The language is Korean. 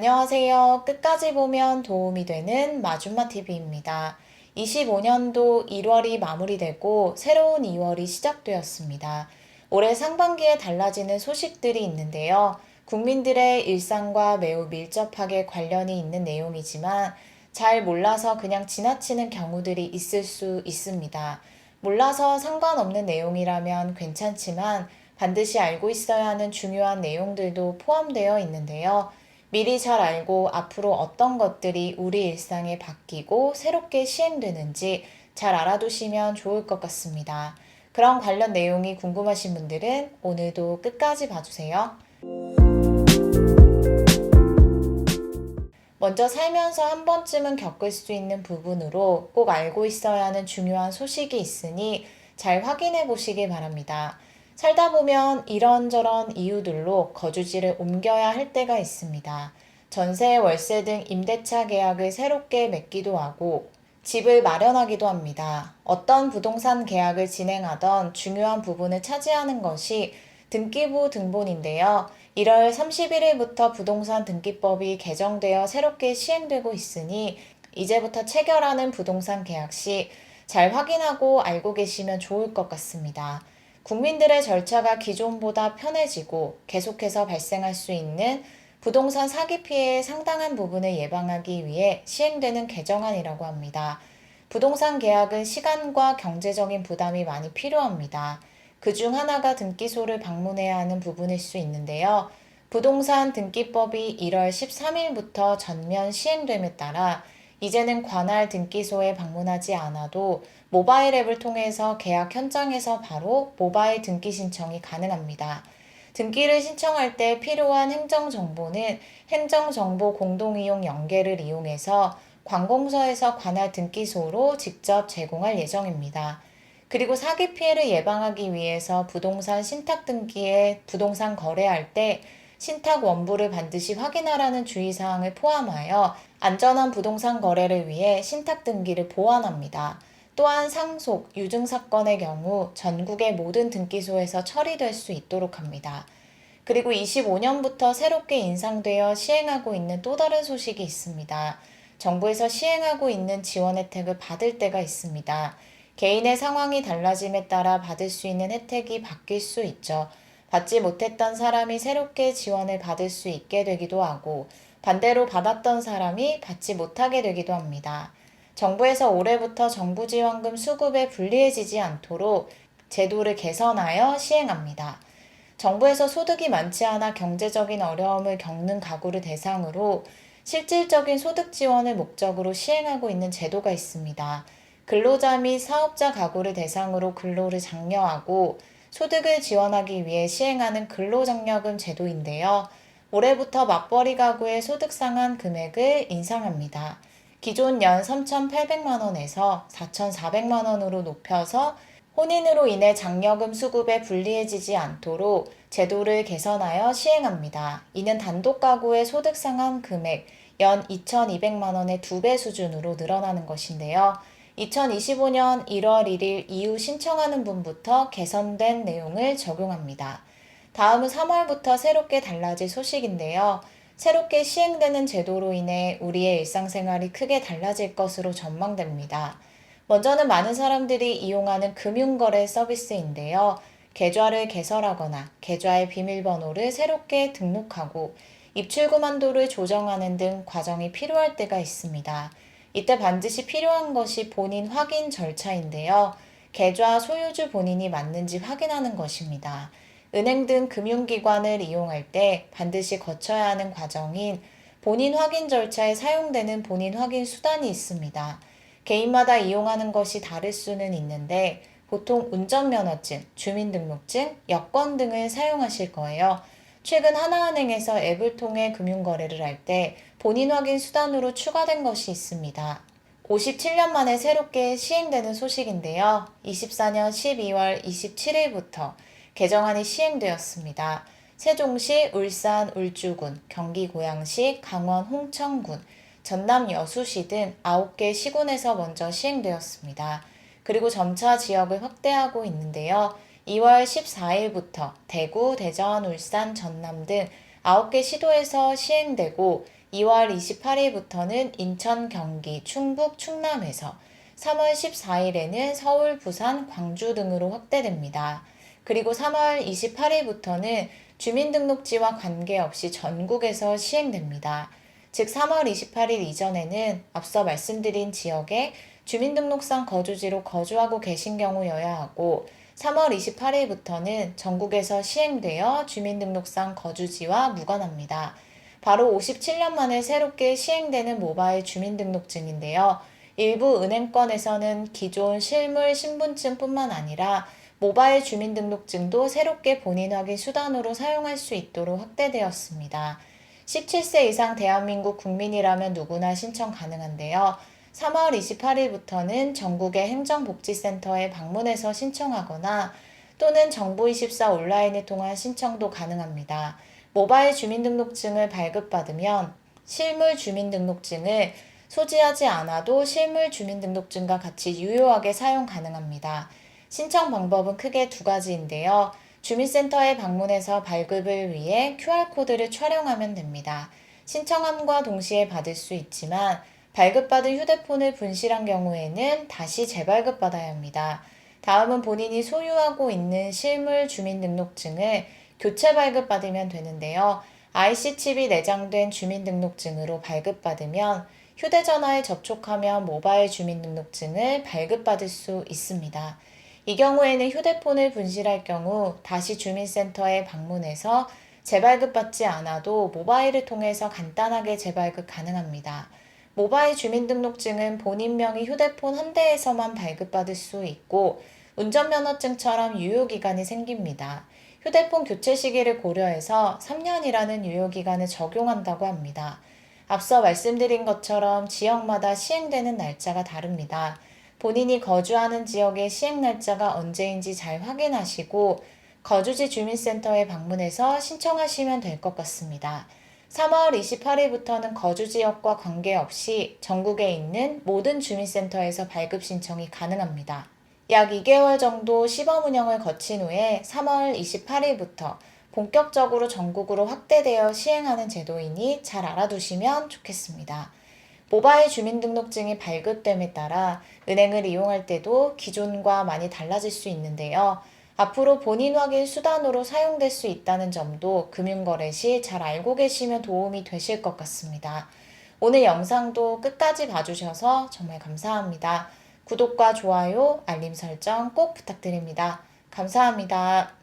안녕하세요. 끝까지 보면 도움이 되는 마줌마TV입니다. 25년도 1월이 마무리되고 새로운 2월이 시작되었습니다. 올해 상반기에 달라지는 소식들이 있는데요. 국민들의 일상과 매우 밀접하게 관련이 있는 내용이지만 잘 몰라서 그냥 지나치는 경우들이 있을 수 있습니다. 몰라서 상관없는 내용이라면 괜찮지만 반드시 알고 있어야 하는 중요한 내용들도 포함되어 있는데요. 미리 잘 알고 앞으로 어떤 것들이 우리 일상에 바뀌고 새롭게 시행되는지 잘 알아두시면 좋을 것 같습니다. 그런 관련 내용이 궁금하신 분들은 오늘도 끝까지 봐주세요. 먼저 살면서 한 번쯤은 겪을 수 있는 부분으로 꼭 알고 있어야 하는 중요한 소식이 있으니 잘 확인해 보시기 바랍니다. 살다 보면 이런저런 이유들로 거주지를 옮겨야 할 때가 있습니다. 전세, 월세 등 임대차 계약을 새롭게 맺기도 하고 집을 마련하기도 합니다. 어떤 부동산 계약을 진행하던 중요한 부분을 차지하는 것이 등기부 등본인데요. 1월 31일부터 부동산 등기법이 개정되어 새롭게 시행되고 있으니 이제부터 체결하는 부동산 계약 시 잘 확인하고 알고 계시면 좋을 것 같습니다. 국민들의 절차가 기존보다 편해지고 계속해서 발생할 수 있는 부동산 사기 피해의 상당한 부분을 예방하기 위해 시행되는 개정안이라고 합니다. 부동산 계약은 시간과 경제적인 부담이 많이 필요합니다. 그중 하나가 등기소를 방문해야 하는 부분일 수 있는데요. 부동산 등기법이 1월 13일부터 전면 시행됨에 따라 이제는 관할 등기소에 방문하지 않아도 모바일 앱을 통해서 계약 현장에서 바로 모바일 등기 신청이 가능합니다. 등기를 신청할 때 필요한 행정정보는 행정정보 공동이용 연계를 이용해서 관공서에서 관할 등기소로 직접 제공할 예정입니다. 그리고 사기 피해를 예방하기 위해서 부동산 신탁 등기에 부동산 거래할 때 신탁 원부를 반드시 확인하라는 주의사항을 포함하여 안전한 부동산 거래를 위해 신탁 등기를 보완합니다. 또한 상속, 유증 사건의 경우 전국의 모든 등기소에서 처리될 수 있도록 합니다. 그리고 25년부터 새롭게 인상되어 시행하고 있는 또 다른 소식이 있습니다. 정부에서 시행하고 있는 지원 혜택을 받을 때가 있습니다. 개인의 상황이 달라짐에 따라 받을 수 있는 혜택이 바뀔 수 있죠. 받지 못했던 사람이 새롭게 지원을 받을 수 있게 되기도 하고 반대로 받았던 사람이 받지 못하게 되기도 합니다. 정부에서 올해부터 정부지원금 수급에 불리해지지 않도록 제도를 개선하여 시행합니다. 정부에서 소득이 많지 않아 경제적인 어려움을 겪는 가구를 대상으로 실질적인 소득 지원을 목적으로 시행하고 있는 제도가 있습니다. 근로자 및 사업자 가구를 대상으로 근로를 장려하고 소득을 지원하기 위해 시행하는 근로장려금 제도인데요. 올해부터 맞벌이 가구의 소득 상한 금액을 인상합니다. 기존 연 3,800만 원에서 4,400만 원으로 높여서 혼인으로 인해 장려금 수급에 불리해지지 않도록 제도를 개선하여 시행합니다. 이는 단독 가구의 소득 상한 금액 연 2,200만 원의 2배 수준으로 늘어나는 것인데요. 2025년 1월 1일 이후 신청하는 분부터 개선된 내용을 적용합니다. 다음은 3월부터 새롭게 달라질 소식인데요. 새롭게 시행되는 제도로 인해 우리의 일상생활이 크게 달라질 것으로 전망됩니다. 먼저는 많은 사람들이 이용하는 금융거래 서비스인데요. 계좌를 개설하거나 계좌의 비밀번호를 새롭게 등록하고 입출금 한도를 조정하는 등 과정이 필요할 때가 있습니다. 이때 반드시 필요한 것이 본인 확인 절차인데요. 계좌 소유주 본인이 맞는지 확인하는 것입니다. 은행 등 금융기관을 이용할 때 반드시 거쳐야 하는 과정인 본인 확인 절차에 사용되는 본인 확인 수단이 있습니다. 개인마다 이용하는 것이 다를 수는 있는데 보통 운전면허증, 주민등록증, 여권 등을 사용하실 거예요. 최근 하나은행에서 앱을 통해 금융거래를 할 때 본인 확인 수단으로 추가된 것이 있습니다. 57년 만에 새롭게 시행되는 소식인데요. 24년 12월 27일부터 개정안이 시행되었습니다. 세종시, 울산, 울주군, 경기 고양시, 강원 홍천군, 전남 여수시 등 9개 시군에서 먼저 시행되었습니다. 그리고 점차 지역을 확대하고 있는데요. 2월 14일부터 대구, 대전, 울산, 전남 등 9개 시도에서 시행되고 2월 28일부터는 인천, 경기, 충북, 충남에서 3월 14일에는 서울, 부산, 광주 등으로 확대됩니다. 그리고 3월 28일부터는 주민등록지와 관계없이 전국에서 시행됩니다. 즉 3월 28일 이전에는 앞서 말씀드린 지역에 주민등록상 거주지로 거주하고 계신 경우여야 하고 3월 28일부터는 전국에서 시행되어 주민등록상 거주지와 무관합니다. 바로 57년 만에 새롭게 시행되는 모바일 주민등록증인데요. 일부 은행권에서는 기존 실물 신분증뿐만 아니라 모바일 주민등록증도 새롭게 본인 확인 수단으로 사용할 수 있도록 확대되었습니다. 17세 이상 대한민국 국민이라면 누구나 신청 가능한데요. 3월 28일부터는 전국의 행정복지센터에 방문해서 신청하거나 또는 정부24 온라인을 통한 신청도 가능합니다. 모바일 주민등록증을 발급받으면 실물 주민등록증을 소지하지 않아도 실물 주민등록증과 같이 유효하게 사용 가능합니다. 신청 방법은 크게 두 가지인데요. 주민센터에 방문해서 발급을 위해 QR코드를 촬영하면 됩니다. 신청함과 동시에 받을 수 있지만 발급받은 휴대폰을 분실한 경우에는 다시 재발급받아야 합니다. 다음은 본인이 소유하고 있는 실물 주민등록증을 교체 발급받으면 되는데요. IC칩이 내장된 주민등록증으로 발급받으면 휴대전화에 접촉하면 모바일 주민등록증을 발급받을 수 있습니다. 이 경우에는 휴대폰을 분실할 경우 다시 주민센터에 방문해서 재발급받지 않아도 모바일을 통해서 간단하게 재발급 가능합니다. 모바일 주민등록증은 본인 명의 휴대폰 한 대에서만 발급받을 수 있고 운전면허증처럼 유효기간이 생깁니다. 휴대폰 교체 시기를 고려해서 3년이라는 유효기간을 적용한다고 합니다. 앞서 말씀드린 것처럼 지역마다 시행되는 날짜가 다릅니다. 본인이 거주하는 지역의 시행 날짜가 언제인지 잘 확인하시고 거주지 주민센터에 방문해서 신청하시면 될 것 같습니다. 3월 28일부터는 거주 지역과 관계없이 전국에 있는 모든 주민센터에서 발급 신청이 가능합니다. 약 2개월 정도 시범 운영을 거친 후에 3월 28일부터 본격적으로 전국으로 확대되어 시행하는 제도이니 잘 알아두시면 좋겠습니다. 모바일 주민등록증이 발급됨에 따라 은행을 이용할 때도 기존과 많이 달라질 수 있는데요. 앞으로 본인 확인 수단으로 사용될 수 있다는 점도 금융거래 시 잘 알고 계시면 도움이 되실 것 같습니다. 오늘 영상도 끝까지 봐주셔서 정말 감사합니다. 구독과 좋아요, 알림 설정 꼭 부탁드립니다. 감사합니다.